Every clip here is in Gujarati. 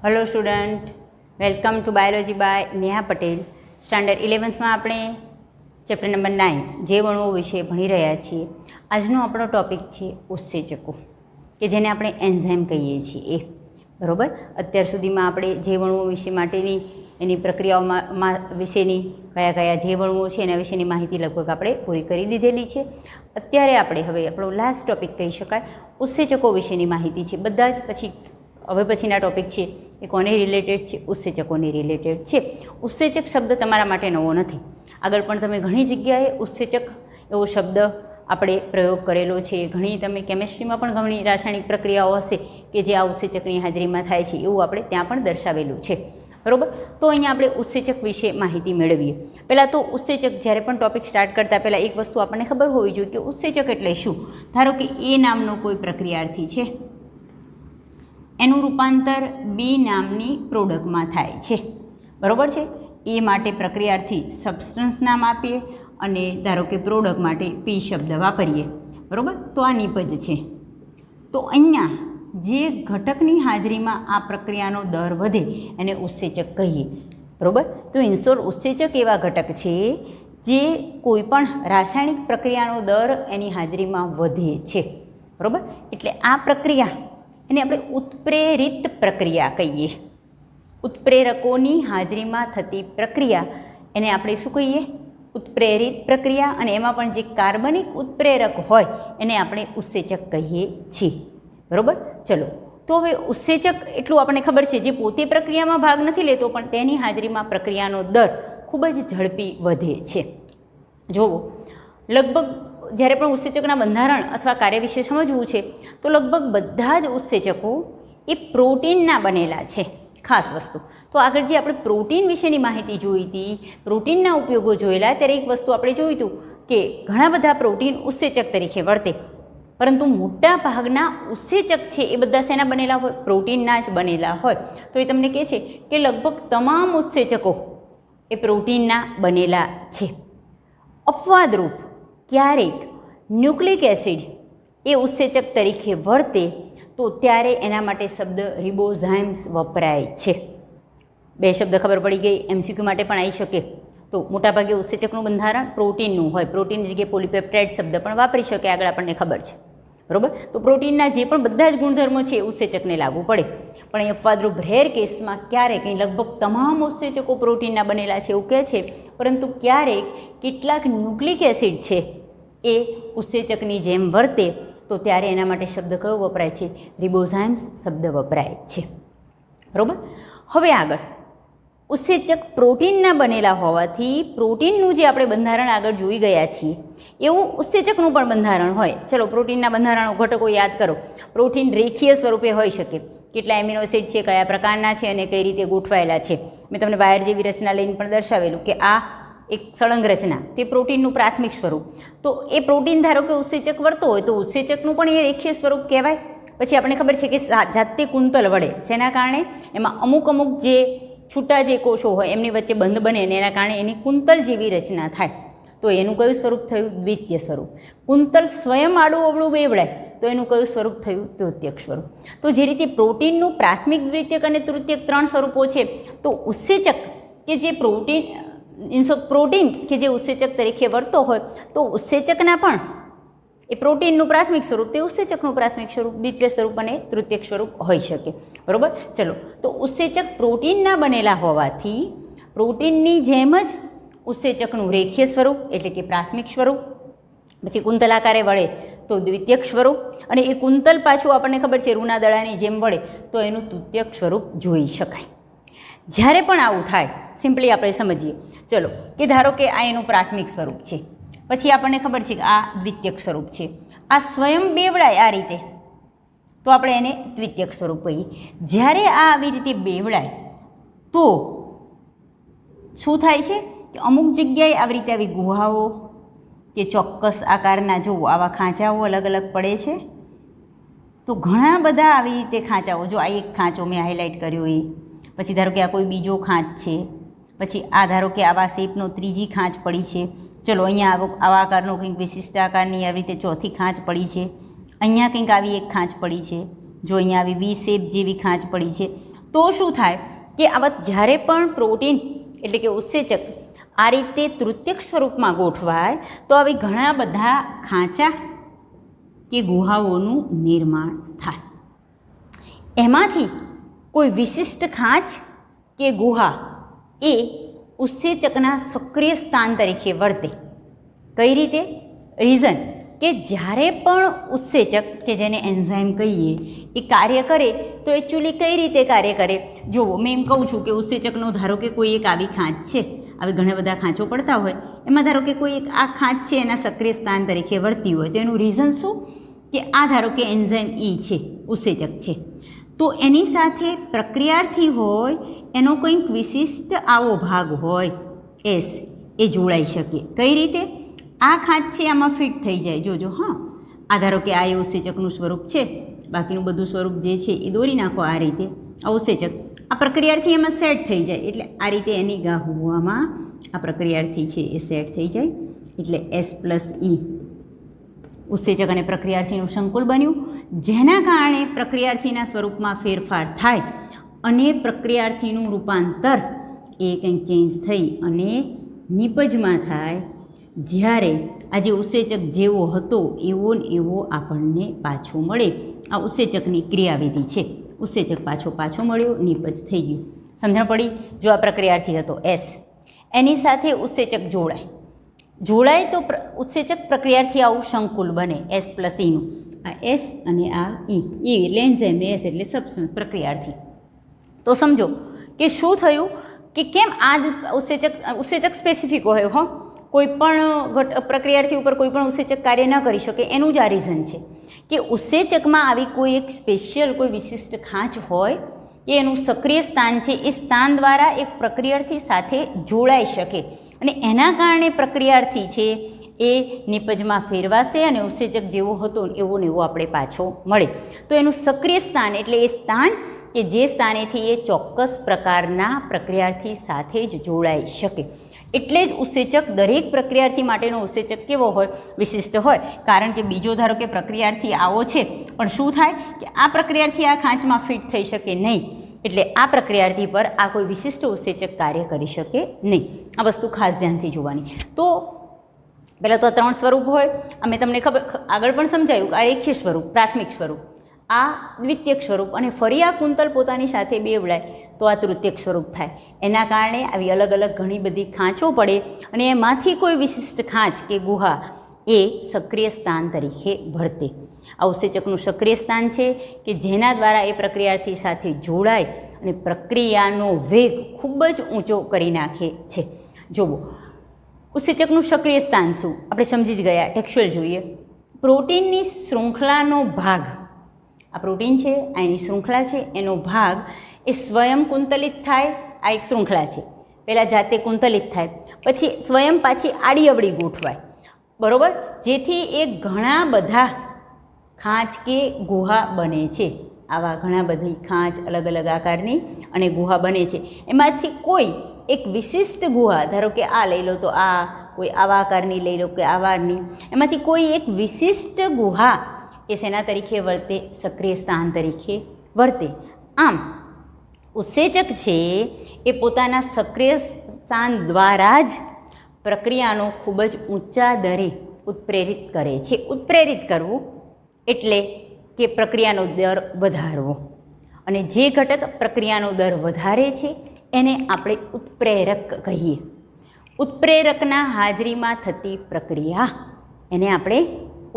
Hello student, welcome to biology by Neha Patel. Standard 11થમાં આપણે ચેપ્ટર નંબર 9 જીવાણુઓ વિશે ભણી રહ્યા છીએ. આજનો આપણો ટૉપિક છે ઉત્સેચકો, કે જેને આપણે એન્ઝાઇમ કહીએ છીએ. બરાબર, અત્યાર સુધીમાં આપણે જીવાણુઓ વિશે માટેની એની પ્રક્રિયાઓમાં વિશેની કયા કયા જીવાણુઓ છે એના વિશેની માહિતી લગભગ આપણે પૂરી કરી દીધેલી છે. અત્યારે આપણે હવે આપણો લાસ્ટ ટૉપિક કહી શકાય ઉત્સેચકો વિશેની માહિતી છે. બધા જ હવે પછીના ટૉપિક છે એ કોને રિલેટેડ છે? ઉત્સેચકોને રિલેટેડ છે. ઉત્સેચક શબ્દ તમારા માટે નવો નથી. આગળ પણ તમે ઘણી જગ્યાએ ઉત્સેચક એવો શબ્દ આપણે પ્રયોગ કરેલો છે. ઘણી તમે કેમેસ્ટ્રીમાં પણ ઘણી રાસાયણિક પ્રક્રિયાઓ હશે કે જે આ ઉત્સેચકની હાજરીમાં થાય છે, એવું આપણે ત્યાં પણ દર્શાવેલું છે. બરાબર, તો અહીંયા આપણે ઉત્સેચક વિશે માહિતી મેળવીએ. પહેલાં તો ઉત્સેચક જ્યારે પણ ટૉપિક સ્ટાર્ટ કરતાં પહેલાં એક વસ્તુ આપણને ખબર હોવી જોઈએ કે ઉત્સેચક એટલે શું. ધારો કે એ નામનો કોઈ પ્રક્રિયાર્થી છે, એનું રૂપાંતર બી નામની પ્રોડક્ટમાં થાય છે. બરાબર છે, એ માટે પ્રક્રિયાર્થી સબસ્ટન્સ નામ આપીએ અને ધારો કે પ્રોડક્ટ માટે પી શબ્દ વાપરીએ. બરાબર, તો આ નિપજ છે. તો અહીંયા જે ઘટકની હાજરીમાં આ પ્રક્રિયાનો દર વધે એને ઉત્સેચક કહીએ. બરાબર, તો ઇન્સોર ઉત્સેચક એવા ઘટક છે જે કોઈપણ રાસાયણિક પ્રક્રિયાનો દર એની હાજરીમાં વધે છે. બરાબર, એટલે આ પ્રક્રિયા એને આપણે ઉત્પ્રેરિત પ્રક્રિયા કહીએ. ઉત્પ્રેરકોની હાજરીમાં થતી પ્રક્રિયા એને આપણે શું કહીએ? ઉત્પ્રેરિત પ્રક્રિયા. અને એમાં પણ જે કાર્બનિક ઉત્પ્રેરક હોય એને આપણે ઉત્સેચક કહીએ છીએ. બરાબર, ચલો તો હવે ઉત્સેચક એટલું આપણને ખબર છે જે પોતે પ્રક્રિયામાં ભાગ નથી લેતો પણ તેની હાજરીમાં પ્રક્રિયાનો દર ખૂબ જ ઝડપી વધે છે. જુઓ, લગભગ જ્યારે પણ ઉત્સેચકના બંધારણ અથવા કાર્ય વિશે સમજવું છે તો લગભગ બધા જ ઉત્સેચકો એ પ્રોટીનના બનેલા છે. ખાસ વસ્તુ તો આગળ જે આપણે પ્રોટીન વિશેની માહિતી જોઈ હતી, પ્રોટીનના ઉપયોગો જોયેલા, ત્યારે એક વસ્તુ આપણે જોયું હતું કે ઘણા બધા પ્રોટીન ઉત્સેચક તરીકે વર્તે, પરંતુ મોટા ભાગના ઉત્સેચક છે એ બધા શેના બનેલા હોય? પ્રોટીનના જ બનેલા હોય. તો એ તમને કહે છે કે લગભગ તમામ ઉત્સેચકો એ પ્રોટીનના બનેલા છે. અપવાદરૂપ ક્યારેક ન્યુક્લિક એસિડ એ ઉત્સેચક તરીકે વર્તે તો ત્યારે એના માટે શબ્દ રિબોઝાઇમ્સ વપરાય છે. બે શબ્દ ખબર પડી ગઈ. MCQ માટે પણ આવી શકે. તો મોટાભાગે ઉત્સેચકનું બંધારણ પ્રોટીનનું હોય. પ્રોટીનની જગ્યાએ પોલીપેપ્ટાઇડ શબ્દ પણ વાપરી શકે, આગળ આપણને ખબર છે. બરાબર, તો પ્રોટીનના જે પણ બધા જ ગુણધર્મો છે એ ઉત્સેચકને લાગુ પડે. પણ એ અપવાદરૂપ રેર કેસમાં ક્યારેક લગભગ તમામ ઉત્સેચકો પ્રોટીનના બનેલા છે એવું કહે છે, પરંતુ ક્યારેક કેટલાક ન્યુક્લિક એસિડ છે એ ઉત્સેચકની જેમ વર્તે તો ત્યારે એના માટે શબ્દ કયો વપરાય છે? રિબોઝાઇમ્સ શબ્દ વપરાય છે. બરાબર, હવે આગળ ઉત્સેચક પ્રોટીનના બનેલા હોવાથી પ્રોટીનનું જે આપણે બંધારણ આગળ જોઈ ગયા છીએ એવું ઉત્સેચકનું પણ બંધારણ હોય. ચલો, પ્રોટીનના બંધારણો ઘટકો યાદ કરો. પ્રોટીન રેખીય સ્વરૂપે હોઈ શકે. કેટલા એમિનો એસિડ છે, કયા પ્રકારના છે અને કઈ રીતે ગોઠવાયેલા છે. મેં તમને વાયર જેવી રચના લઈને પણ દર્શાવેલું કે આ એક સળંગ રચના, તે પ્રોટીનનું પ્રાથમિક સ્વરૂપ. તો એ પ્રોટીન ધારો કે ઉત્સેચક વર્તો હોય તો ઉત્સેચકનું પણ એ રેખીય સ્વરૂપ કહેવાય. પછી આપણને ખબર છે કે જાતે કુંતલ વળે, જેના કારણે એમાં અમુક જે છૂટા જે કોષો હોય એમની વચ્ચે બંધ બને અને એના કારણે એની કુંતલ જેવી રચના થાય. તો એનું કયું સ્વરૂપ થયું? દ્વિતીય સ્વરૂપ. કુંતલ સ્વયં આડું અવળું બેવડાય તો એનું કયું સ્વરૂપ થયું? તૃતીયક સ્વરૂપ. તો જે રીતે પ્રોટીનનું પ્રાથમિક, દ્વિતીયક અને તૃતીયક 3 સ્વરૂપો છે, તો ઉત્સેચક કે જે પ્રોટીન કે જે ઉત્સેચક તરીકે વર્તો હોય તો ઉત્સેચકના પણ એ પ્રોટીનનું પ્રાથમિક સ્વરૂપ, તે ઉત્સેચકનું પ્રાથમિક સ્વરૂપ, દ્વિતીય સ્વરૂપ અને તૃતીયક સ્વરૂપ હોઈ શકે. બરાબર, ચલો તો ઉત્સેચક પ્રોટીનના બનેલા હોવાથી પ્રોટીનની જેમ જ ઉત્સેચકનું રેખીય સ્વરૂપ એટલે કે પ્રાથમિક સ્વરૂપ, પછી કુંતલ આકારે વળે તો દ્વિતીયક સ્વરૂપ, અને એ કુંતલ પાછું આપણને ખબર છે રૂના દડાની જેમ વળે તો એનું તૃતીયક સ્વરૂપ જોઈ શકાય. જ્યારે પણ આવું થાય, સિમ્પલી આપણે સમજીએ. ચલો કે ધારો કે આ એનું પ્રાથમિક સ્વરૂપ છે, પછી આપણને ખબર છે કે આ દ્વિતીયક સ્વરૂપ છે, આ સ્વયં બેવડાય આ રીતે તો આપણે એને દ્વિતીયક સ્વરૂપ કહીએ. જ્યારે આ આવી રીતે બેવડાય તો શું થાય છે કે અમુક જગ્યાએ આવી રીતે આવી ગુહાઓ કે ચોક્કસ આકારના જુઓ આવા ખાંચાઓ અલગ અલગ પડે છે. તો ઘણા બધા આવી રીતે ખાંચાઓ, જો આ એક ખાંચો મેં હાઇલાઇટ કર્યો એ, પછી ધારો કે આ કોઈ બીજો ખાંચ છે, પછી આ ધારો કે આવા શેપનો ત્રીજી ખાંચ પડી છે. ચલો, અહીંયા આવા આકારનો કંઈક વિશિષ્ટ આકારની આવી રીતે ચોથી ખાંચ પડી છે. અહીંયા કંઈક આવી એક ખાંચ પડી છે. જો અહીંયા આવી વી શેપ જેવી ખાંચ પડી છે. તો તો શું થાય કે આવા જ્યારે પણ પ્રોટીન એટલે કે ઉત્સેચક આ રીતે તૃતીયક સ્વરૂપમાં ગોઠવાય તો આવી ઘણા બધા ખાંચા કે ગુહાઓનું નિર્માણ થાય. એમાંથી કોઈ વિશિષ્ટ ખાંચ કે ગુહા એ ઉત્સેચકના સક્રિય સ્થાન તરીકે વર્તે. કઈ રીતે? રીઝન કે જ્યારે પણ ઉત્સેચક કે જેને એન્ઝાઇમ કહીએ એ કાર્ય કરે તો એકચ્યુઅલી કઈ રીતે કાર્ય કરે? જુઓ, મેં એમ કહું છું કે ઉત્સેચકનો ધારો કે કોઈ એક આવી ખાંચ છે, આવી ઘણા બધા ખાંચો પડતા હોય, એમાં ધારો કે કોઈ એક આ ખાંચ છે એના સક્રિય સ્થાન તરીકે વર્તી હોય તો એનું રીઝન શું? કે આ ધારો કે એન્ઝાઇમ ઈ છે, ઉત્સેચક છે, તો એની સાથે પ્રક્રિયાર્થી હોય એનો કંઈક વિશિષ્ટ આવો ભાગ હોય એસ એ જોડાઈ શકે. કઈ રીતે? આ ખાંચ છે આમાં ફિટ થઈ જાય. જોજો, હા, આ ધારો કે આ એ ઉત્સેચકનું સ્વરૂપ છે, બાકીનું બધું સ્વરૂપ જે છે એ દોરી નાખો આ રીતે. આ ઉત્સેચક આ પ્રક્રિયાર્થી એમાં સેટ થઈ જાય એટલે આ રીતે એની ગાહુવામાં આ પ્રક્રિયાર્થી છે એ સેટ થઈ જાય એટલે S+E ઉત્સેચક અને પ્રક્રિયાર્થીનું સંકુલ બન્યું, જેના કારણે પ્રક્રિયાર્થીના સ્વરૂપમાં ફેરફાર થાય અને પ્રક્રિયાર્થીનું રૂપાંતર એ કંઈક ચેન્જ થઈ અને નિપજમાં થાય, જ્યારે આ જે ઉત્સેચક જેવો હતો એવો ને એવો આપણને પાછો મળે. આ ઉત્સેચકની ક્રિયાવિધિ છે. ઉત્સેચક પાછો મળ્યો, નિપજ થઈ ગયું. સમજણ પડી? જો આ પ્રક્રિયાર્થી હતો S, એની સાથે ઉત્સેચક જોડાય તો ઉત્સેચક પ્રક્રિયાર્થી આવું સંકુલ બને S+Eનું. આ S અને આ E એટલે એન્ઝાઇમ, S એટલે સબસ્ટન્સ, પ્રક્રિયાર્થી. તો સમજો કે શું થયું કે કેમ આ ઉત્સેચક સ્પેસિફિક હોય, હો, કોઈ પણ પ્રક્રિયાર્થી ઉપર કોઈ પણ ઉત્સેચક કાર્ય ન કરી શકે. એનું જ આ રીઝન છે કે ઉત્સેચકમાં આવી કોઈ એક સ્પેશિયલ કોઈ વિશિષ્ટ ખાંચ હોય કે એનું સક્રિય સ્થાન છે એ સ્થાન દ્વારા એક પ્રક્રિયાર્થી સાથે જોડાઈ શકે અને એના કારણે પ્રક્રિયાર્થી છે એ નિપજમાં ફેરવાશે અને ઉત્સેચક જેવો હતો એવો ને એવો આપણે પાછો મળે. તો એનું સક્રિય સ્થાન એટલે એ સ્થાન કે જે સ્થાનેથી એ ચોક્કસ પ્રકારના પ્રક્રિયાર્થી સાથે જ જોડાઈ શકે. એટલે જ ઉત્સેચક દરેક પ્રક્રિયાર્થી માટેનો ઉત્સેચક કેવો હોય? વિશિષ્ટ હોય. કારણ કે બીજો ધારો કે પ્રક્રિયાર્થી આવો છે પણ શું થાય કે આ પ્રક્રિયાર્થી આ ખાંચમાં ફિટ થઈ શકે નહીં, એટલે આ પ્રક્રિયાર્થી પર આ કોઈ વિશિષ્ટ ઉત્સેચક કાર્ય કરી શકે નહીં. આ વસ્તુ ખાસ ધ્યાનથી જોવાની. તો પહેલાં તો આ 3 સ્વરૂપ હોય. અમે તમને આગળ પણ સમજાયું કે આ રેખીય સ્વરૂપ, પ્રાથમિક સ્વરૂપ, આ દ્વિતીયક સ્વરૂપ અને ફરી આ કુંતલ પોતાની સાથે બેવડાય તો આ તૃતીયક સ્વરૂપ થાય. એના કારણે આવી અલગ અલગ ઘણી બધી ખાંચો પડે અને એમાંથી કોઈ વિશિષ્ટ ખાંચ કે ગુહા એ સક્રિય સ્થાન તરીકે વર્તે. આ ઉત્સેચકનું સક્રિય સ્થાન છે કે જેના દ્વારા એ પ્રક્રિયાર્થી સાથે જોડાય અને પ્રક્રિયાનો વેગ ખૂબ જ ઊંચો કરી નાખે છે. જુઓ, ઉત્સેચકનું સક્રિય સ્થાન શું આપણે સમજી જ ગયા. ટેક્સ્ચ્યુઅલ જોઈએ. પ્રોટીનની શૃંખલાનો ભાગ, આ પ્રોટીન છે, આ એની શૃંખલા છે, એનો ભાગ એ સ્વયં કુંતલિત થાય. આ એક શૃંખલા છે, પહેલાં જાતે કુંતલિત થાય, પછી સ્વયં પાછી આડી અવળી ગોઠવાય, બરાબર, જેથી એ ઘણા બધા ખાંચ કે ગુહા બને છે. આવા ઘણા બધી ખાંચ અલગ અલગ આકારની અને ગુહા બને છે. એમાંથી કોઈ એક વિશિષ્ટ ગુહા, ધારો કે આ લઈ લો તો આ, કોઈ આવા આકારની લઈ લો કે આવારની, એમાંથી કોઈ એક વિશિષ્ટ ગુહા એ શેના તરીકે વર્તે? સક્રિય સ્થાન તરીકે વર્તે. આમ ઉત્સેચક છે એ પોતાના સક્રિય સ્થાન દ્વારા જ પ્રક્રિયાનો ખૂબ જ ઊંચા દરે ઉત્પ્રેરિત કરે છે. ઉત્પ્રેરિત કરવું એટલે કે પ્રક્રિયાનો દર વધારવો, અને જે ઘટક પ્રક્રિયાનો દર વધારે છે એને આપણે ઉત્પ્રેરક કહીએ. ઉત્પ્રેરકના હાજરીમાં થતી પ્રક્રિયા એને આપણે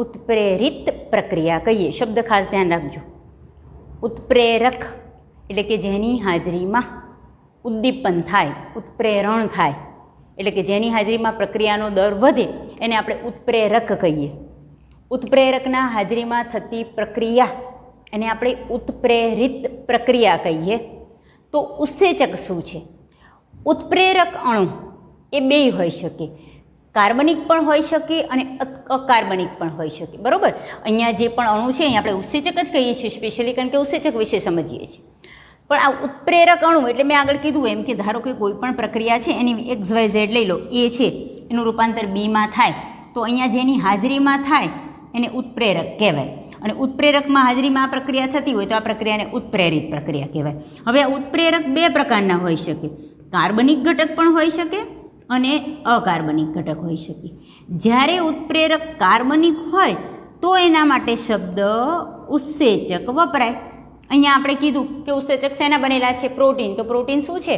ઉત્પ્રેરિત પ્રક્રિયા કહીએ. શબ્દ ખાસ ધ્યાન રાખજો. ઉત્પ્રેરક એટલે કે જેની હાજરીમાં ઉદ્દીપન થાય, ઉત્પ્રેરણ થાય, એટલે કે જેની હાજરીમાં પ્રક્રિયાનો દર વધે એને આપણે ઉત્પ્રેરક કહીએ. ઉત્પ્રેરકના હાજરીમાં થતી પ્રક્રિયા એને આપણે ઉત્પ્રેરિત પ્રક્રિયા કહીએ. તો ઉત્સેચક શું છે? ઉત્પ્રેરક અણુ એ બેય હોઈ શકે. કાર્બનિક પણ હોઈ શકે અને અકાર્બનિક પણ હોઈ શકે, બરાબર. અહીંયા જે પણ અણુ છે અહીંયા આપણે ઉત્સેચક જ કહીએ છીએ સ્પેશિયલી, કારણ કે ઉત્સેચક વિશે સમજીએ છીએ. પણ આ ઉત્પ્રેરક અણુ એટલે મેં આગળ કીધું એમ કે ધારો કે કોઈ પણ પ્રક્રિયા છે એની XYZ લઈ લો, એ છે એનું રૂપાંતર બીમાં થાય તો અહીંયા જેની હાજરીમાં થાય એને ઉત્પ્રેરક કહેવાય. અને ઉત્પ્રેરકમાં હાજરીમાં આ પ્રક્રિયા થતી હોય તો આ પ્રક્રિયાને ઉત્પ્રેરિત પ્રક્રિયા કહેવાય. હવે આ ઉત્પ્રેરક બે પ્રકારના હોઈ શકે, કાર્બનિક ઘટક પણ હોઈ શકે અને અકાર્બનિક ઘટક હોઈ શકે. જ્યારે ઉત્પ્રેરક કાર્બનિક હોય તો એના માટે શબ્દ ઉત્સેચક વપરાય. અહીંયા આપણે કીધું કે ઉત્સેચક શેના બનેલા છે? પ્રોટીન. તો પ્રોટીન શું છે?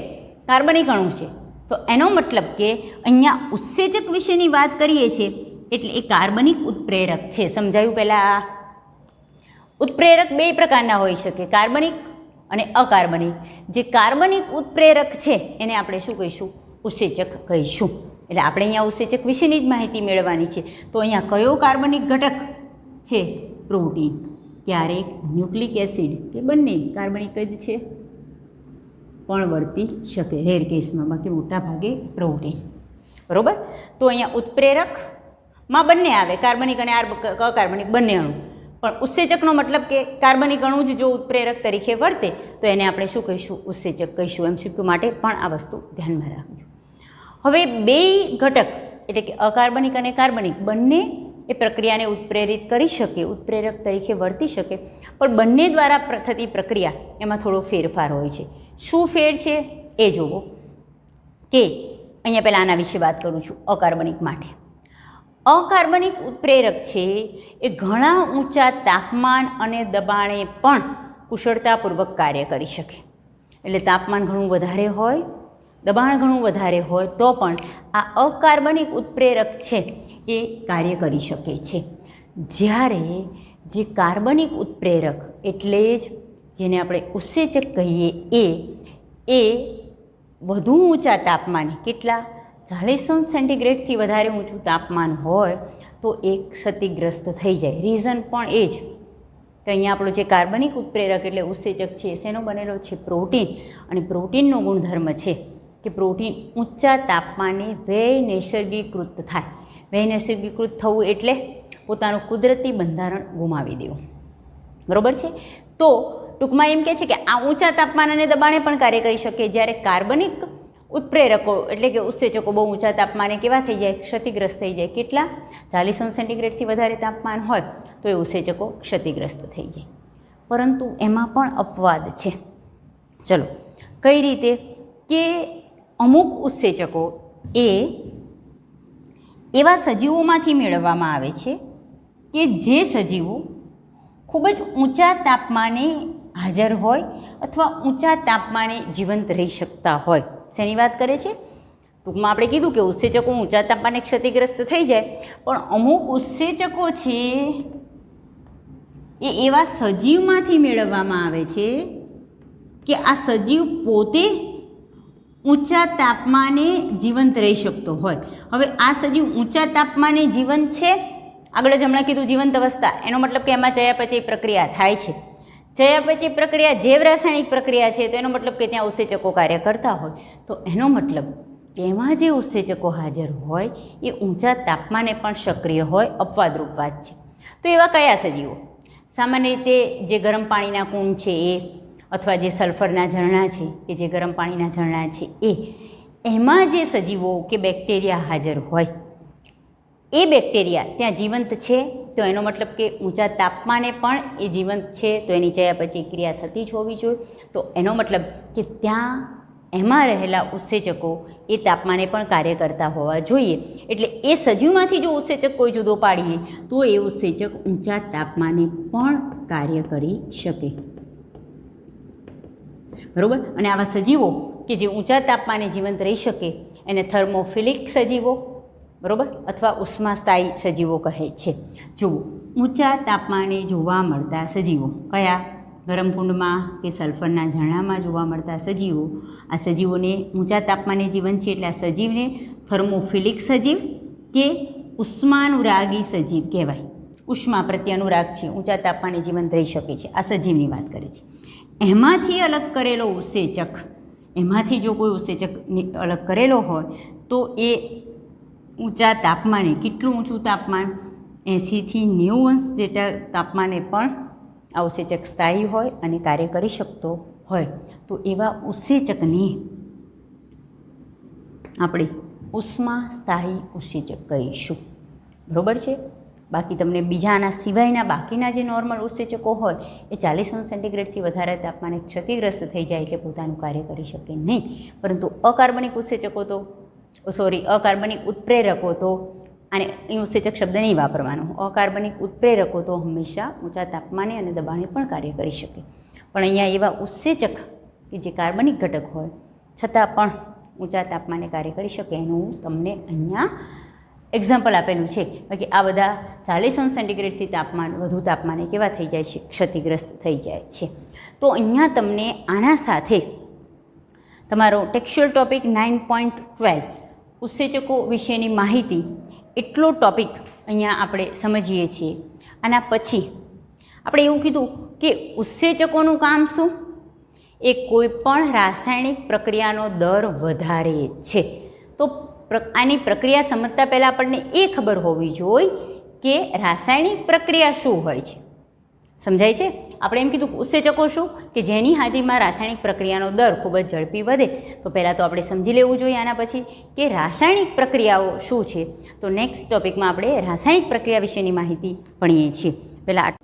કાર્બનિક અણુ છે. તો એનો મતલબ કે અહીંયા ઉત્સેચક વિશેની વાત કરીએ છીએ એટલે એ કાર્બનિક ઉત્પ્રેરક છે. સમજાયું પહેલાં? ઉત્પ્રેરક બે પ્રકારના હોઈ શકે, કાર્બનિક અને અકાર્બનિક. જે કાર્બનિક ઉત્પ્રેરક છે એને આપણે શું કહીશું? ઉત્સેચક કહીશું. એટલે આપણે અહીંયા ઉત્સેચક વિશેની જ માહિતી મેળવવાની છે. તો અહીંયા કયો કાર્બનિક ઘટક છે? પ્રોટીન. ક્યારેક ન્યુક્લિક એસિડ કે બંને કાર્બનિક જ છે પણ વર્તી શકે રેર કેસમાં, બાકી મોટા ભાગે પ્રોટીન. બરાબર? તો અહીંયા ઉત્પ્રેરકમાં બંને આવે, કાર્બનિક અને અકાર્બનિક બંને અણુ. પણ ઉત્સેચકનો મતલબ કે કાર્બનિક અણુ જ જો ઉત્પ્રેરક તરીકે વર્તે તો એને આપણે શું કહીશું? ઉત્સેચક કહીશું. MCQ માટે પણ આ વસ્તુ ધ્યાનમાં રાખજો. હવે બે ઘટક એટલે કે અકાર્બનિક અને કાર્બનિક બંને એ પ્રક્રિયાને ઉત્પ્રેરિત કરી શકે, ઉત્પ્રેરક તરીકે વર્તી શકે, પણ બંને દ્વારા થતી પ્રક્રિયા એમાં થોડો ફેરફાર હોય છે. શું ફેર છે એ જોવો. કે અહીંયા પહેલાં આના વિશે વાત કરું છું. અકાર્બનિક માટે અકાર્બનિક ઉત્પ્રેરક છે એ ઘણા ઊંચા તાપમાન અને દબાણે પણ કુશળતાપૂર્વક કાર્ય કરી શકે. એટલે તાપમાન ઘણું વધારે હોય, દબાણ ઘણું વધારે હોય તો પણ આ અકાર્બનિક ઉત્પ્રેરક છે એ કાર્ય કરી શકે છે. જ્યારે જે કાર્બનિક ઉત્પ્રેરક એટલે જ જેને આપણે ઉત્સેચક કહીએ એ વધુ ઊંચા તાપમાને, કેટલા? 40° સેન્ટીગ્રેડથી વધારે ઊંચું તાપમાન હોય તો એ ક્ષતિગ્રસ્ત થઈ જાય. રીઝન પણ એ જ કે અહીંયા આપણો જે કાર્બનિક ઉત્પ્રેરક એટલે ઉત્સેચક છે શેનો બનેલો છે? પ્રોટીન. અને પ્રોટીનનો ગુણધર્મ છે કે પ્રોટીન ઊંચા તાપમાને વ્યય નૈસર્ગીકૃત થાય. વ્યય નૈસર્ગીકૃત થવું એટલે પોતાનું કુદરતી બંધારણ ગુમાવી દેવું. બરાબર છે? તો ટૂંકમાં એમ કહે છે કે આ ઊંચા તાપમાન અને દબાણે પણ કાર્ય કરી શકે. જ્યારે કાર્બનિક ઉત્પ્રેરકો એટલે કે ઉત્સેચકો બહુ ઊંચા તાપમાને કેવા થઈ જાય? ક્ષતિગ્રસ્ત થઈ જાય. કેટલા? 40° સેન્ટીગ્રેડથી વધારે તાપમાન હોય તો એ ઉત્સેચકો ક્ષતિગ્રસ્ત થઈ જાય. પરંતુ એમાં પણ અપવાદ છે. ચલો, કઈ રીતે? કે અમુક ઉત્સેચકો એ એવા સજીવોમાંથી મેળવવામાં આવે છે કે જે સજીવો ખૂબ જ ઊંચા તાપમાને હાજર હોય અથવા ઊંચા તાપમાને જીવંત રહી શકતા હોય. શેની વાત કરે છે? ટૂંકમાં આપણે કીધું કે ઉત્સેચકો ઊંચા તાપમાને ક્ષતિગ્રસ્ત થઈ જાય, પણ અમુક ઉત્સેચકો છે એ એવા સજીવમાંથી મેળવવામાં આવે છે કે આ સજીવ પોતે ઊંચા તાપમાને જીવંત રહી શકતો હોય. હવે આ સજીવ ઊંચા તાપમાને જીવંત છે, આગળ જ હમણાં કીધું જીવંત અવસ્થા, એનો મતલબ કે એમાં ચયાપચય પ્રક્રિયા થાય છે. ચયાપચય પ્રક્રિયા જૈવ રાસાયણિક પ્રક્રિયા છે, તો એનો મતલબ કે ત્યાં ઉત્સેચકો કાર્ય કરતા હોય. તો એનો મતલબ કે એમાં જે ઉત્સેચકો હાજર હોય એ ઊંચા તાપમાને પણ સક્રિય હોય. અપવાદરૂપ વાત છે. તો એવા કયા સજીવો? સામાન્ય રીતે જે ગરમ પાણીના કુંડ છે એ, અથવા જે સલ્ફરના ઝરણા છે કે જે ગરમ પાણીના ઝરણા છે એમાં જે સજીવો કે બેક્ટેરિયા હાજર હોય એ બેક્ટેરિયા ત્યાં જીવંત છે, તો એનો મતલબ કે ઊંચા તાપમાને પણ એ જીવંત છે, તો એની ચયાપચય ક્રિયા થતી જ હોવી જોઈએ. તો એનો મતલબ કે ત્યાં એમાં રહેલા ઉત્સેચકો એ તાપમાને પણ કાર્ય કરતા હોવા જોઈએ. એટલે એ સજીવમાંથી જો ઉત્સેચક કોઈ જુદો પાડીએ તો એ ઉત્સેચક ઊંચા તાપમાને પણ કાર્ય કરી શકે. બરાબર? અને આવા સજીવો કે જે ઊંચા તાપમાને જીવંત રહી શકે એને થર્મોફિલિક સજીવો, બરાબર, અથવા ઉષ્માસ્થાયી સજીવો કહે છે. જુઓ, ઊંચા તાપમાને જોવા મળતા સજીવો કયા? ગરમ કુંડમાં કે સલ્ફરના ઝરણામાં જોવા મળતા સજીવો. આ સજીવોને ઊંચા તાપમાને જીવન છે એટલે આ સજીવને થર્મોફિલિક સજીવ કે ઉષ્માનુરાગી સજીવ કહેવાય. ઉષ્મા પ્રત્યે અનુરાગ છે, ઊંચા તાપમાને જીવંત રહી શકે છે, આ સજીવની વાત કરે છે. એમાંથી અલગ કરેલો ઉત્સેચક, એમાંથી જો કોઈ ઉત્સેચક અલગ કરેલો હોય તો એ ઊંચા તાપમાને, કેટલું ઊંચું તાપમાન? 80થી 90° જેટલા તાપમાને પણ આ ઉત્સેચક સ્થાયી હોય અને કાર્ય કરી શકતો હોય. તો એવા ઉત્સેચકને આપણે ઉષ્મા સ્થાયી ઉત્સેચક કહીશું. બરાબર છે? બાકી તમને બીજા આના સિવાયના બાકીના જે નોર્મલ ઉત્સેચકો હોય એ 40 સેન્ટીગ્રેડથી વધારે તાપમાને ક્ષતિગ્રસ્ત થઈ જાય એટલે પોતાનું કાર્ય કરી શકે નહીં. પરંતુ અકાર્બનિક ઉત્સેચકો તો અકાર્બનિક ઉત્પ્રેરકો તો અને અહીં ઉત્સેચક શબ્દ નહીં વાપરવાનો, અકાર્બનિક ઉત્પ્રેરકો તો હંમેશા ઊંચા તાપમાને અને દબાણે પણ કાર્ય કરી શકે. પણ અહીંયા એવા ઉત્સેચક કે જે કાર્બનિક ઘટક હોય છતાં પણ ઊંચા તાપમાને કાર્ય કરી શકે એનું હું તમને અહીંયા એક્ઝામ્પલ આપેલું છે. બાકી આ બધા 40 સેન્ટીગ્રેડથી વધુ તાપમાને કેવા થઈ જાય છે? ક્ષતિગ્રસ્ત થઈ જાય છે. તો અહીંયા તમને આના સાથે તમારો ટેક્સ્ચ્યુઅલ ટોપિક 9.12 ઉત્સેચકો વિશેની માહિતી એટલો ટોપિક અહીંયા આપણે સમજીએ છીએ. આના પછી આપણે એવું કીધું કે ઉત્સેચકોનું કામ શું? એ કોઈ પણ રાસાયણિક પ્રક્રિયાનો દર વધારે છે. તો આની પ્રક્રિયા સમજતા પહેલાં આપણને એ ખબર હોવી જોઈએ કે રાસાયણિક પ્રક્રિયા શું હોય છે. સમજાય છે? આપણે એમ કીધું ઉત્સેચકો શું કે જેની હાજરીમાં રાસાયણિક પ્રક્રિયાનો દર ખૂબ જ ઝડપી વધે. તો પહેલાં તો આપણે સમજી લેવું જોઈએ આના પછી કે રાસાયણિક પ્રક્રિયાઓ શું છે. તો નેક્સ્ટ ટોપિકમાં આપણે રાસાયણિક પ્રક્રિયા વિશેની માહિતી ભણીએ છીએ. પહેલાં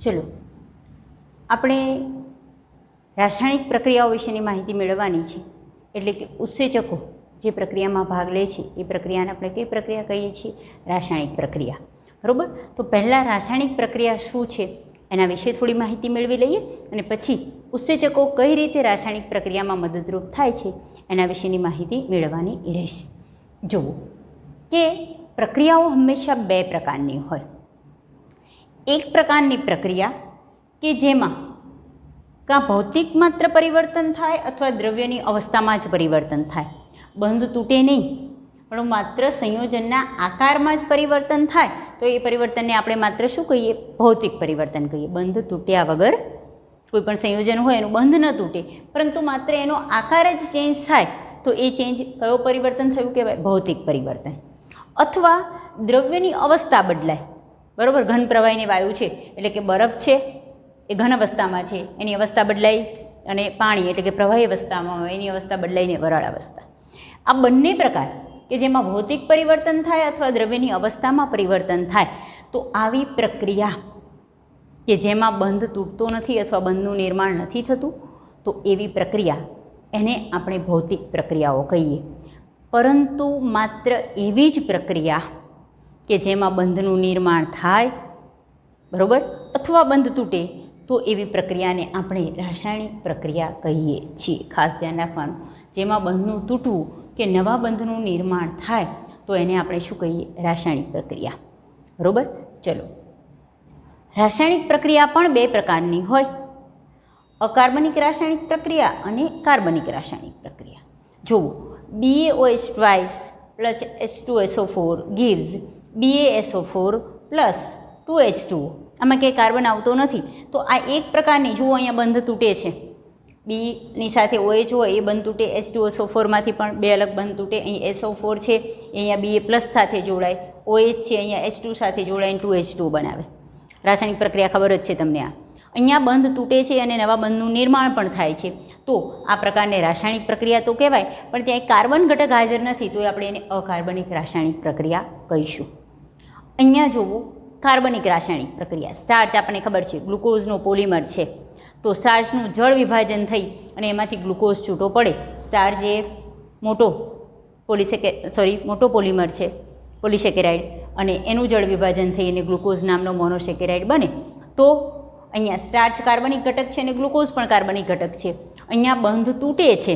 ચલો આપણે રાસાયણિક પ્રક્રિયાઓ વિશેની માહિતી મેળવવાની છે. એટલે કે ઉત્સેચકો જે પ્રક્રિયામાં ભાગ લે છે એ પ્રક્રિયાને આપણે કઈ પ્રક્રિયા કહીએ છીએ? રાસાયણિક પ્રક્રિયા. બરાબર. તો પહેલાં રાસાયણિક પ્રક્રિયા શું છે એના વિશે થોડી માહિતી મેળવી લઈએ અને પછી ઉત્સેચકો કઈ રીતે રાસાયણિક પ્રક્રિયામાં મદદરૂપ થાય છે એના વિશેની માહિતી મેળવવાની રહેશે. જુઓ કે પ્રક્રિયાઓ હંમેશા બે પ્રકારની હોય. એક પ્રકારની પ્રક્રિયા કે જેમાં કાં ભૌતિક માત્ર પરિવર્તન થાય અથવા દ્રવ્યની અવસ્થામાં જ પરિવર્તન થાય. બંધ તૂટે નહીં પણ માત્ર સંયોજનના આકારમાં જ પરિવર્તન થાય તો એ પરિવર્તનને આપણે માત્ર શું કહીએ? ભૌતિક પરિવર્તન કહીએ. બંધ તૂટ્યા વગર કોઈ પણ સંયોજન હોય એનું બંધ ન તૂટે પરંતુ માત્ર એનો આકાર જ ચેન્જ થાય તો એ ચેન્જ કયો પરિવર્તન થયું કહેવાય? ભૌતિક પરિવર્તન. અથવા દ્રવ્યની અવસ્થા બદલાય. બરાબર. ઘન પ્રવાહીની વાયુ છે એટલે કે બરફ છે એ ઘન અવસ્થામાં છે, એની અવસ્થા બદલાઈ અને પાણી એટલે કે પ્રવાહી અવસ્થામાં હોય એની અવસ્થા બદલાઈને વરાળ અવસ્થા. આ બંને પ્રકાર કે જેમાં ભૌતિક પરિવર્તન થાય અથવા દ્રવ્યની અવસ્થામાં પરિવર્તન થાય તો આવી પ્રક્રિયા કે જેમાં બંધ તૂટતો નથી અથવા બંધનું નિર્માણ નથી થતું તો એવી પ્રક્રિયા એને આપણે ભૌતિક પ્રક્રિયાઓ કહીએ. પરંતુ માત્ર એવી જ પ્રક્રિયા કે જેમાં બંધનું નિર્માણ થાય બરાબર અથવા બંધ તૂટે તો એવી પ્રક્રિયાને આપણે રાસાયણિક પ્રક્રિયા કહીએ છીએ. ખાસ ધ્યાન રાખવાનું. જેમાં બંધનું તૂટવું કે નવા બંધનું નિર્માણ થાય તો એને આપણે શું કહીએ? રાસાયણિક પ્રક્રિયા. બરાબર. ચલો, રાસાયણિક પ્રક્રિયા પણ બે પ્રકારની હોય. અકાર્બનિક રાસાયણિક પ્રક્રિયા અને કાર્બનિક રાસાયણિક પ્રક્રિયા. જુઓ, BaOH twice plus H2SO4 gives BaSO4 plus 2H2O. આમાં કંઈ કાર્બન આવતો નથી તો આ એક પ્રકારની, જુઓ અહીંયા બંધ તૂટે છે. બીની સાથે OH હોય એ બંધ તૂટે. H2SO4માંથી પણ બે અલગ બંધ તૂટે. અહીં SO4 છે એ અહીંયા Ba પ્લસ સાથે જોડાય, OH છે અહીંયા H2 સાથે જોડાઈને 2H2 બનાવે. રાસાયણિક પ્રક્રિયા ખબર જ છે તમને. આ અહીંયા બંધ તૂટે છે અને નવા બંધનું નિર્માણ પણ થાય છે તો આ પ્રકારની રાસાયણિક પ્રક્રિયા તો કહેવાય. પણ ત્યાં એક કાર્બન ઘટક હાજર નથી તો આપણે એને અકાર્બનિક રાસાયણિક પ્રક્રિયા કહીશું. અહીંયા જોવું, કાર્બનિક રાસાયણિક પ્રક્રિયા. સ્ટાર્ચ આપણને ખબર છે ગ્લુકોઝનો પોલિમર છે તો સ્ટાર્ચનું જળ વિભાજન થઈ અને એમાંથી ગ્લુકોઝ છૂટો પડે. સ્ટાર્ચ એ મોટો પોલિમર છે, પોલિસેકેરાઇડ, અને એનું જળ વિભાજન થઈ અને ગ્લુકોઝ નામનો મોનોસેકેરાઇડ બને. તો અહીંયા સ્ટાર્ચ કાર્બનિક ઘટક છે અને ગ્લુકોઝ પણ કાર્બનિક ઘટક છે. અહીંયા બંધ તૂટે છે.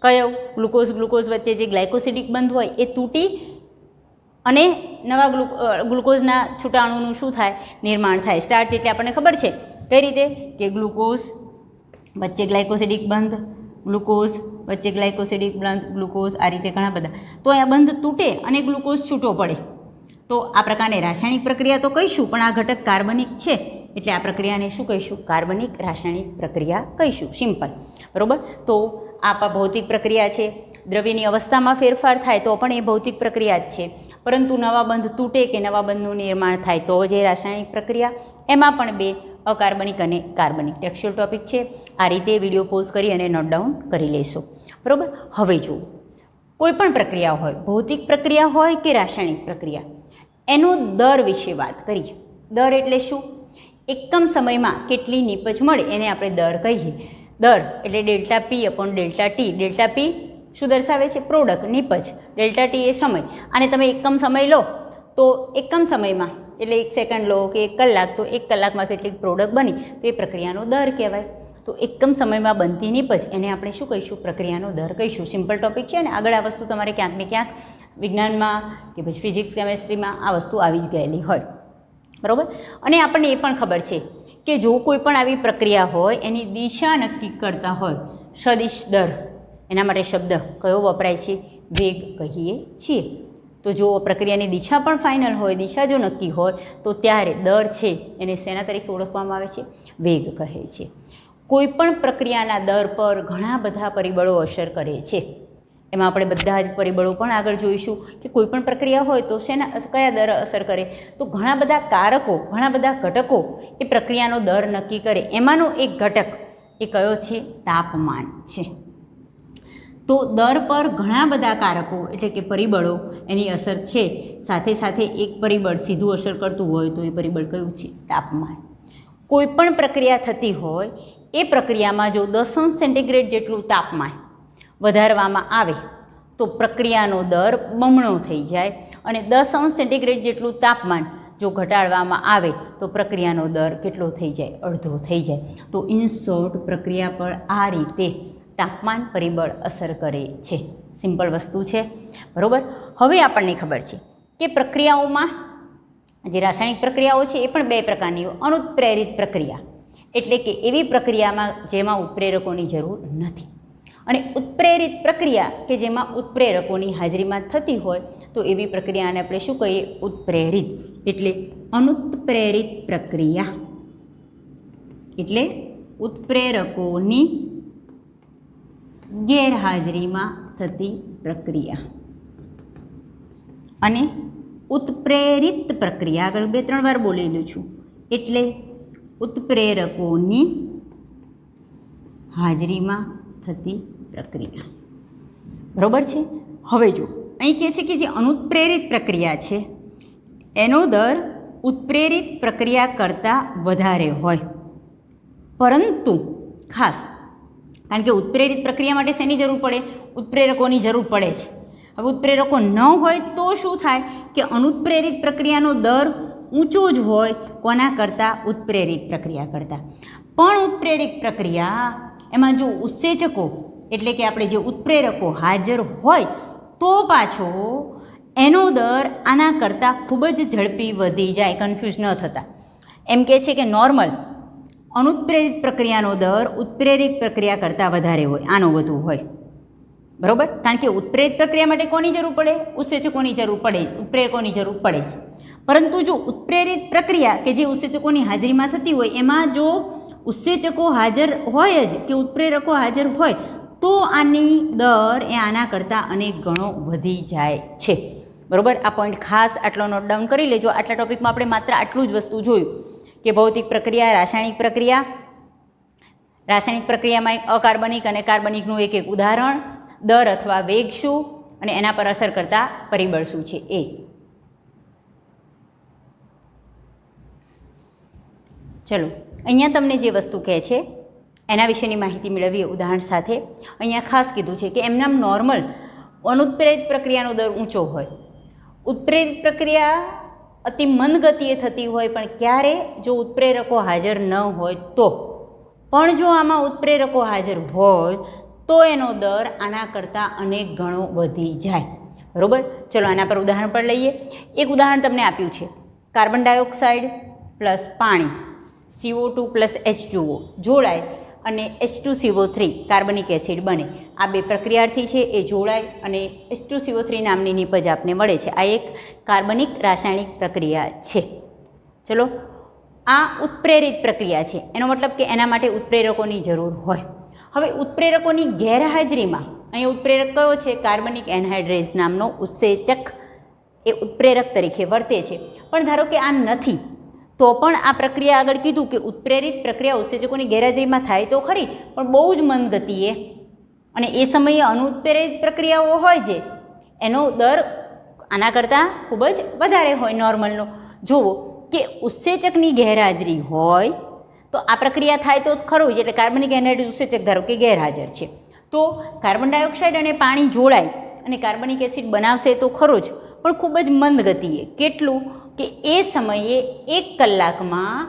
કયો? ગ્લુકોઝ વચ્ચે જે ગ્લાયકોસિડિક બંધ હોય એ તૂટી અને નવા ગ્લુકોઝના છૂટાણુનું શું થાય? નિર્માણ થાય. સ્ટાર્ચ એટલે આપણને ખબર છે કઈ રીતે કે ગ્લુકોઝ વચ્ચે ગ્લાયકોસિડિક બંધ, ગ્લુકોઝ વચ્ચે ગ્લાયકોસિડિક બંધ, ગ્લુકોઝ, આ રીતે ઘણા બધા. તો અહીંયા બંધ તૂટે અને ગ્લુકોઝ છૂટો પડે તો આ પ્રકારની રાસાયણિક પ્રક્રિયા તો કહીશું પણ આ ઘટક કાર્બનિક છે એટલે આ પ્રક્રિયાને શું કહીશું? કાર્બનિક રાસાયણિક પ્રક્રિયા કહીશું. સિમ્પલ. બરાબર. તો આ ભૌતિક પ્રક્રિયા છે. દ્રવ્યની અવસ્થામાં ફેરફાર થાય તો પણ એ ભૌતિક પ્રક્રિયા જ છે. પરંતુ નવા બંધ તૂટે કે નવા બંધનું નિર્માણ થાય તો જે રાસાયણિક પ્રક્રિયા, એમાં પણ બે અકાર્બનિક અને કાર્બનિક. ટેક્સ્ચ્યુઅલ ટોપિક છે. આ રીતે વિડીયો પોઝ કરી અને નોટ ડાઉન કરી લેશો. બરાબર. હવે જુઓ, કોઈ પણ પ્રક્રિયા હોય, ભૌતિક પ્રક્રિયા હોય કે રાસાયણિક પ્રક્રિયા, એનો દર વિશે વાત કરીએ. દર એટલે શું? એકમ સમયમાં કેટલી નીપજ મળે એને આપણે દર કહીએ. દર એટલે ડેલ્ટા પી અપોન ડેલ્ટા ટી. ડેલ્ટા પી શું દર્શાવે છે? પ્રોડક્ટ, નીપજ. ડેલ્ટા ટી એ સમય. અને તમે એકમ સમય લો તો એકમ સમયમાં એટલે 1 સેકન્ડ લો કે 1 કલાક, તો 1 કલાકમાં કેટલીક પ્રોડક્ટ બની તો એ પ્રક્રિયાનો દર કહેવાય. તો એકમ સમયમાં બનતી નીપજ એને આપણે શું કહીશું? પ્રક્રિયાનો દર કહીશું. સિમ્પલ ટોપિક છે ને આગળ આ વસ્તુ તમારે ક્યાંક ને ક્યાંક વિજ્ઞાનમાં કે પછી ફિઝિક્સ કેમેસ્ટ્રીમાં આ વસ્તુ આવી જ ગયેલી હોય, બરાબર. અને આપણને એ પણ ખબર છે કે જો કોઈ પણ આવી પ્રક્રિયા હોય એની દિશા નક્કી કરતા હોય સદિશ દર, એના માટે શબ્દ કયો વપરાય છે? વેગ કહીએ છીએ. તો જો પ્રક્રિયાની દિશા પણ ફાઇનલ હોય, દિશા જો નક્કી હોય તો ત્યારે દર છે એને શેના તરીકે ઓળખવામાં આવે છે? વેગ કહે છે. કોઈ પણ પ્રક્રિયાના દર પર ઘણા બધા પરિબળો અસર કરે છે. એમાં આપણે બધા જ પરિબળો પણ આગળ જોઈશું કે કોઈ પણ પ્રક્રિયા હોય તો કયા દર અસર કરે? તો ઘણા બધા કારકો, ઘણા બધા ઘટકો એ પ્રક્રિયાનો દર નક્કી કરે. એમાંનો એક ઘટક એ કયો છે? તાપમાન છે. તો દર પર ઘણા બધા કારકો એટલે કે પરિબળો એની અસર છે. સાથે સાથે એક પરિબળ સીધું અસર કરતું હોય તો એ પરિબળ કયું છે? તાપમાન. કોઈ પણ પ્રક્રિયા થતી હોય એ પ્રક્રિયામાં જો 10° સેન્ટીગ્રેડ જેટલું તાપમાન વધારવામાં આવે તો પ્રક્રિયાનો દર બમણો થઈ જાય, અને 10° સેન્ટીગ્રેડ જેટલું તાપમાન જો ઘટાડવામાં આવે તો પ્રક્રિયાનો દર કેટલો થઈ જાય? અડધો થઈ જાય. તો ઇન શોર્ટ પ્રક્રિયા પર આ રીતે તાપમાન પરિબળ અસર કરે છે. સિમ્પલ વસ્તુ છે, બરાબર. હવે આપણને ખબર છે કે પ્રક્રિયાઓમાં જે રાસાયણિક પ્રક્રિયાઓ છે એ પણ બે પ્રકારની હોય. અનુત્પ્રેરિત પ્રક્રિયા એટલે કે એવી પ્રક્રિયામાં જેમાં ઉત્પ્રેરકોની જરૂર નથી, અને ઉત્પ્રેરિત પ્રક્રિયા કે જેમાં ઉત્પ્રેરકોની હાજરીમાં થતી હોય તો એવી પ્રક્રિયાને આપણે શું કહીએ? ઉત્પ્રેરિત. એટલે અનુત્પ્રેરિત પ્રક્રિયા એટલે ઉત્પ્રેરકોની ગેરહાજરીમાં થતી પ્રક્રિયા. અને ઉત્પ્રેરિત પ્રક્રિયા આગળ 2-3 વાર બોલેલું છું, એટલે ઉત્પ્રેરકોની હાજરીમાં થતી પ્રક્રિયા, બરાબર છે. હવે જો અહીં કહે છે કે જે અનુત્પ્રેરિત પ્રક્રિયા છે એનો દર ઉત્પ્રેરિત પ્રક્રિયા કરતાં વધારે હોય, પરંતુ ખાસ કારણ કે ઉત્પ્રેરિત પ્રક્રિયા માટે શેની જરૂર પડે? ઉત્પ્રેરકોની જરૂર પડે છે. હવે ઉત્પ્રેરકો ન હોય તો શું થાય કે અનુત્પ્રેરિત પ્રક્રિયાનો દર ઊંચો જ હોય કોના કરતાં? ઉત્પ્રેરિત પ્રક્રિયા કરતાં. પણ ઉત્પ્રેરિત પ્રક્રિયા એમાં જો ઉત્સેચકો એટલે કે આપણે જે ઉત્પ્રેરકો હાજર હોય તો પાછો એનો દર આના કરતાં ખૂબ જ ઝડપી વધી જાય. કન્ફ્યુઝ ન થતા. એમ કહે છે કે નોર્મલ અનુત્પ્રેરિત પ્રક્રિયાનો દર ઉત્પ્રેરિત પ્રક્રિયા કરતાં વધારે હોય, આનો વધુ હોય, બરાબર. કારણ કે ઉત્પ્રેરિત પ્રક્રિયા માટે કોની જરૂર પડે? ઉત્સેચકોની જરૂર પડે જ, ઉત્પ્રેરકોની જરૂર પડે જ. પરંતુ જો ઉત્પ્રેરિત પ્રક્રિયા કે જે ઉત્સેચકોની હાજરીમાં થતી હોય એમાં જો ઉત્સેચકો હાજર હોય જ કે ઉત્પ્રેરકો હાજર હોય તો આની દર એ આના કરતાં અનેક ગણો વધી જાય છે, બરાબર. આ પોઈન્ટ ખાસ આટલો નોટ ડાઉન કરી લેજો. આટલા ટોપિકમાં આપણે માત્ર આટલું જ વસ્તુ જોયું કે ભૌતિક પ્રક્રિયા, રાસાયણિક પ્રક્રિયા. રાસાયણિક પ્રક્રિયામાં એક અકાર્બનિક અને કાર્બનિકનું એક ઉદાહરણ, દર અથવા વેગ શું અને એના પર અસર કરતા પરિબળ શું છે એ. ચલો અહીંયા તમને જે વસ્તુ કહે છે એના વિશેની માહિતી મેળવીએ ઉદાહરણ સાથે. અહીંયા ખાસ કીધું છે કે એમનામ નોર્મલ અનુત્પ્રેરિત પ્રક્રિયાનો દર ઊંચો હોય, ઉત્પ્રેરિત પ્રક્રિયા અતિ મંદ ગતિએ થતી હોય, પણ ક્યારે? જો ઉત્પ્રેરકો હાજર ન હોય તો. પણ જો આમાં ઉત્પ્રેરકો હાજર હોય તો એનો દર આના કરતાં અનેક ગણો વધી જાય, બરાબર. ચલો આના પર ઉદાહરણ પણ લઈએ. એક ઉદાહરણ તમને આપ્યું છે, કાર્બન ડાયોક્સાઇડ પ્લસ પાણી CO2 પ્લસ H2O જોડાય અને H2CO3 કાર્બનિક એસિડ બને. આ બે પ્રક્રિયાર્થી છે એ જોડાય અને H2CO3 નામની નીપજ આપને મળે છે. આ એક કાર્બનિક રાસાયણિક પ્રક્રિયા છે. ચલો આ ઉત્પ્રેરિત પ્રક્રિયા છે, એનો મતલબ કે એના માટે ઉત્પ્રેરકોની જરૂર હોય. હવે ઉત્પ્રેરકોની ગેરહાજરીમાં અહીં ઉત્પ્રેરક કયો છે? કાર્બનિક એનહાઇડ્રેઝ નામનો ઉત્સેચક એ ઉત્પ્રેરક તરીકે વર્તે છે. પણ ધારો કે આ નથી તો પણ આ પ્રક્રિયા આગળ કીધું કે ઉત્પ્રેરિત પ્રક્રિયા ઉત્સેચકોની ગેરહાજરીમાં થાય તો ખરી, પણ બહુ જ મંદ ગતિએ અને એ સમયે અનુત્પ્રેરિત પ્રક્રિયાઓ હોય છે એનો દર આના કરતાં ખૂબ જ વધારે હોય નોર્મલનો. જુઓ કે ઉત્સેચકની ગેરહાજરી હોય તો આ પ્રક્રિયા થાય તો ખરું જ, એટલે કાર્બનિક એનહાઇડ્રેટ ઉત્સેચક ધારો કે ગેરહાજર છે તો કાર્બન ડાયોક્સાઇડ અને પાણી જોડાય અને કાર્બનિક એસિડ બનાવશે તો ખરું જ, પણ ખૂબ જ મંદ ગતિએ. કેટલું કે એ સમયે 1 કલાકમાં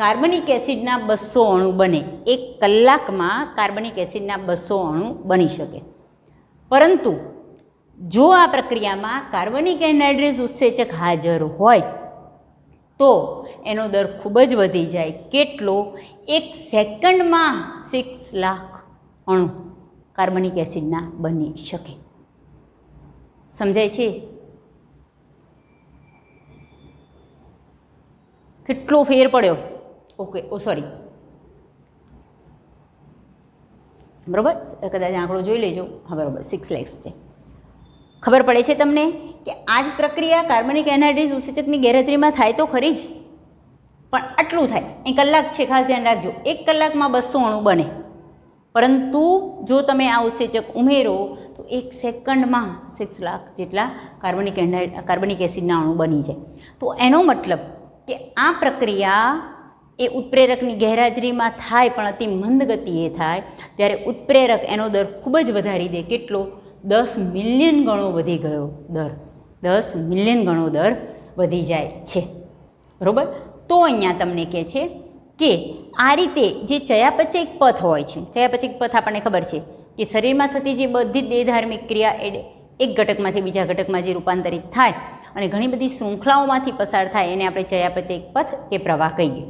કાર્બનિક એસિડના 200 અણુ બને. 1 કલાકમાં કાર્બનિક એસિડના 200 અણુ બની શકે. પરંતુ જો આ પ્રક્રિયામાં કાર્બનિક એનહાઇડ્રેટ ઉત્સેચક હાજર હોય તો એનો દર ખૂબ જ વધી જાય. કેટલો? 1 સેકન્ડમાં 6 લાખ અણુ કાર્બનિક એસિડના બની શકે. સમજાય છે? કેટલો ફેર પડ્યો? ઓકે, સોરી, બરાબર, કદાચ આંકડો જોઈ લેજો. હા, બરાબર, 6 lakhs છે. ખબર પડે છે તમને કે આ જ પ્રક્રિયા કાર્બનિક એનહાઇડ્રેટ ઉત્સેચકની ગેરહાજરીમાં થાય તો ખરી જ, પણ આટલું થાય. એ કલાક છે, ખાસ ધ્યાન રાખજો. 1 કલાકમાં 200 અણુ બને, પરંતુ જો તમે આ ઉત્સેચક ઉમેરો તો 1 સેકન્ડમાં 6 લાખ જેટલા કાર્બનિક એસિડના અણુ બની જાય. તો એનો મતલબ કે આ પ્રક્રિયા એ ઉત્પ્રેરકની ગેરહાજરીમાં થાય પણ અતિ મંદ ગતિએ થાય ત્યારે ઉત્પ્રેરક એનો દર ખૂબ જ વધારી દે. કેટલો? 10 મિલિયન ગણો વધી ગયો દર. 10 મિલિયન ગણો દર વધી જાય છે. બરાબર? તો અહીંયા તમને કહે છે કે આ રીતે જે ચયાપચયક પથ હોય છે, ચયાપચયક પથ આપણને ખબર છે કે શરીરમાં થતી જે બધી જ દેહધાર્મિક ક્રિયા એક ઘટકમાંથી બીજા ઘટકમાં જે રૂપાંતરિત થાય અને ઘણી બધી શૃંખલાઓમાંથી પસાર થાય એને આપણે ચયાપચયક પથ કે પ્રવાહ કહીએ.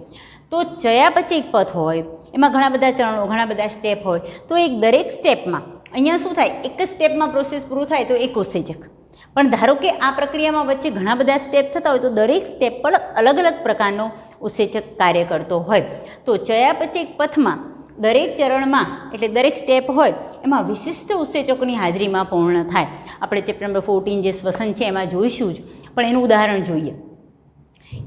તો ચયાપચયક પથ હોય એમાં ઘણા બધા ચરણો, ઘણા બધા સ્ટેપ હોય. તો દરેક સ્ટેપમાં અહીંયા શું થાય? એક જ સ્ટેપમાં પ્રોસેસ પૂરું થાય તો એક ઉત્સેચક. પણ ધારો કે આ પ્રક્રિયામાં વચ્ચે ઘણા બધા સ્ટેપ થતા હોય તો દરેક સ્ટેપ પર અલગ અલગ પ્રકારનો ઉત્સેચક કાર્ય કરતો હોય. તો ચયાપચયક પથમાં દરેક ચરણમાં એટલે દરેક સ્ટેપ હોય એમાં વિશિષ્ટ ઉત્સેચકોની હાજરીમાં પૂર્ણ થાય. આપણે ચેપ્ટર નંબર 14 જે શ્વસન છે એમાં જોઈશું જ, પણ એનું ઉદાહરણ જોઈએ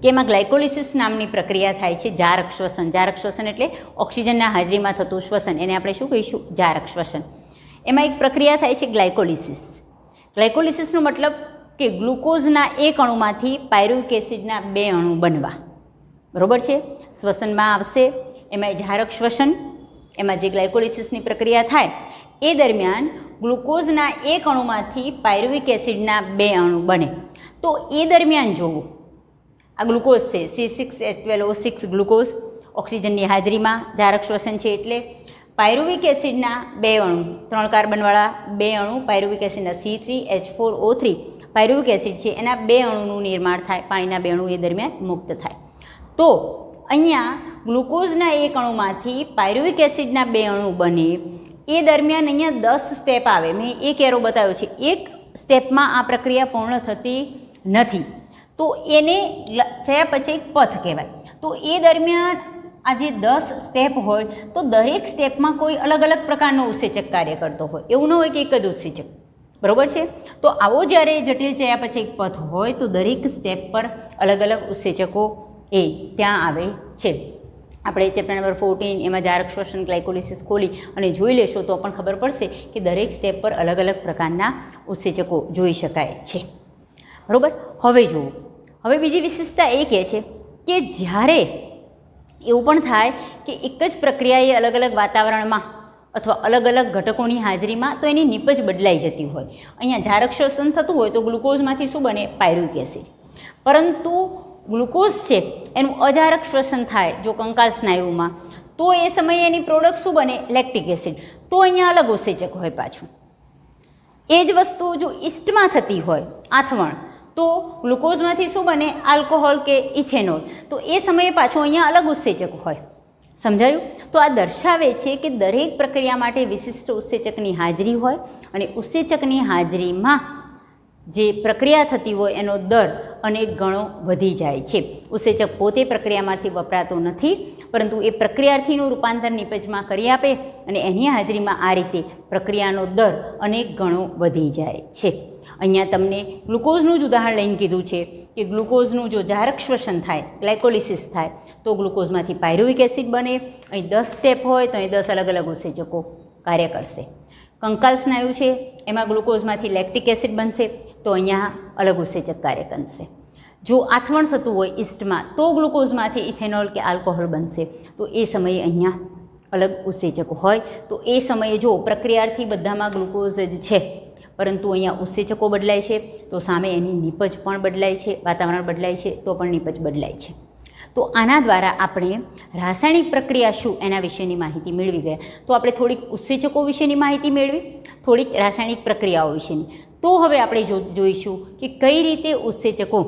કે એમાં ગ્લાયકોલિસિસ નામની પ્રક્રિયા થાય છે. જારક શ્વસન. જારક શ્વસન એટલે ઓક્સિજનના હાજરીમાં થતું શ્વસન, એને આપણે શું કહીશું? જારક શ્વસન. એમાં એક પ્રક્રિયા થાય છે ગ્લાયકોલિસિસ. ગ્લાયકોલિસિસનો મતલબ કે ગ્લુકોઝના 1 અણુમાંથી પાયરુવિક એસિડના 2 અણુ બનવા. બરાબર છે? શ્વસનમાં આવશે એમાં જારક શ્વસન, એમાં જે ગ્લાયકોલિસિસની પ્રક્રિયા થાય એ દરમિયાન ગ્લુકોઝના 1 અણુમાંથી પાયરુવિક એસિડના 2 અણુ બને. તો એ દરમિયાન જોવું આ ગ્લુકોઝ છે C6H12O6 ગ્લુકોઝ ઓક્સિજનની હાજરીમાં જારક શ્વસન છે એટલે પાયરુવિક એસિડના 2 અણુ, 3 કાર્બનવાળા 2 અણુ પાયરુવિક એસિડના C3H4O3 પાયરુવિક એસિડ છે એના 2 અણુનું નિર્માણ થાય. પાણીના 2 અણુ એ દરમિયાન મુક્ત થાય. તો અહીંયા ગ્લુકોઝના 1 અણુમાંથી પાયરુવિક એસિડના 2 અણુ બને એ દરમિયાન અહીંયા 10 સ્ટેપ આવે. મેં એક એરો બતાવ્યો છે. એક સ્ટેપમાં આ પ્રક્રિયા પૂર્ણ થતી નથી તો એને ચયાપચયક પથ કહેવાય. તો એ દરમિયાન આ જે 10 સ્ટેપ હોય તો દરેક સ્ટેપમાં કોઈ અલગ અલગ પ્રકારનો ઉત્સેચક કાર્ય કરતો હોય. એવું ન હોય કે એક જ ઉત્સેચક. બરાબર છે? તો આવો જ્યારે જટિલ ચયાપચયક પથ હોય તો દરેક સ્ટેપ પર અલગ અલગ ઉત્સેચકો એ ત્યાં આવે છે. આપણે ચેપ્ટર નંબર 14 એમાં જારક શ્વસન ગ્લાયકોલિસિસ ખોલી અને જોઈ લેશો તો પણ ખબર પડશે કે દરેક સ્ટેપ પર અલગ અલગ પ્રકારના ઉત્સેચકો જોઈ શકાય છે. બરાબર? હવે જુઓ, હવે બીજી વિશેષતા એ કહે છે કે જ્યારે એવું પણ થાય કે એક જ પ્રક્રિયા એ અલગ અલગ વાતાવરણમાં અથવા અલગ અલગ ઘટકોની હાજરીમાં તો એની નીપજ બદલાઈ જતી હોય. અહીંયા જારક શ્વસન થતું હોય તો ગ્લુકોઝમાંથી શું બને? Pyruvic acid. પરંતુ ગ્લુકોઝ છે એનું અજારક શ્વસન થાય જો કંકાલ સ્નાયુમાં તો એ સમયે એની પ્રોડક્ટ શું બને? Lactic acid. તો અહીંયા અલગ ઉત્સેચક હોય પાછું. એ જ વસ્તુ જો ઈસ્ટમાં થતી હોય, આથવણ, તો ગ્લુકોઝમાંથી શું બને? આલ્કોહોલ કે ઇથેનોલ. તો એ સમયે પાછું અહીંયા અલગ ઉત્સેચક હોય. સમજાયું? તો આ દર્શાવે છે કે દરેક પ્રક્રિયા માટે વિશિષ્ટ ઉત્સેચકની હાજરી હોય અને ઉત્સેચકની હાજરીમાં જે પ્રક્રિયા થતી હોય એનો દર અનેક ગણો વધી જાય છે. ઉત્સેચક પોતે પ્રક્રિયામાંથી વપરાતો નથી પરંતુ એ પ્રક્રિયાર્થીનું રૂપાંતર નિપજમાં કરી આપે અને એની હાજરીમાં આ રીતે પ્રક્રિયાનો દર અનેક ગણો વધી જાય છે. અહીંયા તમને ગ્લુકોઝનું જ ઉદાહરણ લઈને કીધું છે કે ગ્લુકોઝનું જો જારક શ્વસન થાય, ગ્લાયકોલિસિસ થાય તો ગ્લુકોઝમાંથી પાયરુવિક એસિડ બને. અહીં 10 સ્ટેપ હોય તો અહીં 10 અલગ અલગ ઉત્સેચકો કાર્ય કરશે. કંકાલ સ્નાયુ છે એમાં ગ્લુકોઝમાંથી લેક્ટિક એસિડ બનશે, તો અહીંયા અલગ ઉત્સેચક કાર્ય કરશે. જો આથવણ થતું હોય ઈસ્ટમાં તો ગ્લુકોઝમાંથી ઇથેનોલ કે આલ્કોહોલ બનશે, તો એ સમયે અહીંયા અલગ ઉત્સેચકો હોય. તો એ સમયે જો પ્રક્રિયાથી બધામાં ગ્લુકોઝ જ છે, પરંતુ અહીંયા ઉત્સેચકો બદલાય છે, તો સામે એની નીપજ પણ બદલાય છે, વાતાવરણ બદલાય છે તો પણ નીપજ બદલાય છે. તો આના દ્વારા આપણે રાસાયણિક પ્રક્રિયા શું એના વિશેની માહિતી મેળવી ગયા. તો આપણે થોડીક ઉત્સેચકો વિશેની માહિતી મેળવી, થોડીક રાસાયણિક પ્રક્રિયાઓ વિશેની. તો હવે આપણે જોઈશું કે કઈ રીતે ઉત્સેચકો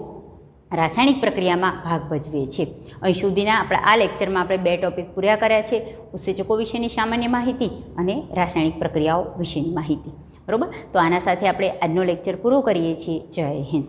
રાસાયણિક પ્રક્રિયામાં ભાગ ભજવે છે. અહીં સુધીના આપણા આ લેક્ચરમાં આપણે 2 ટોપિક પૂરા કર્યા છે, ઉત્સેચકો વિશેની સામાન્ય માહિતી અને રાસાયણિક પ્રક્રિયાઓ વિશેની માહિતી. બરાબર, તો આના સાથે આપણે આજનો લેક્ચર પૂરો કરીએ છીએ. જય હિન્દ.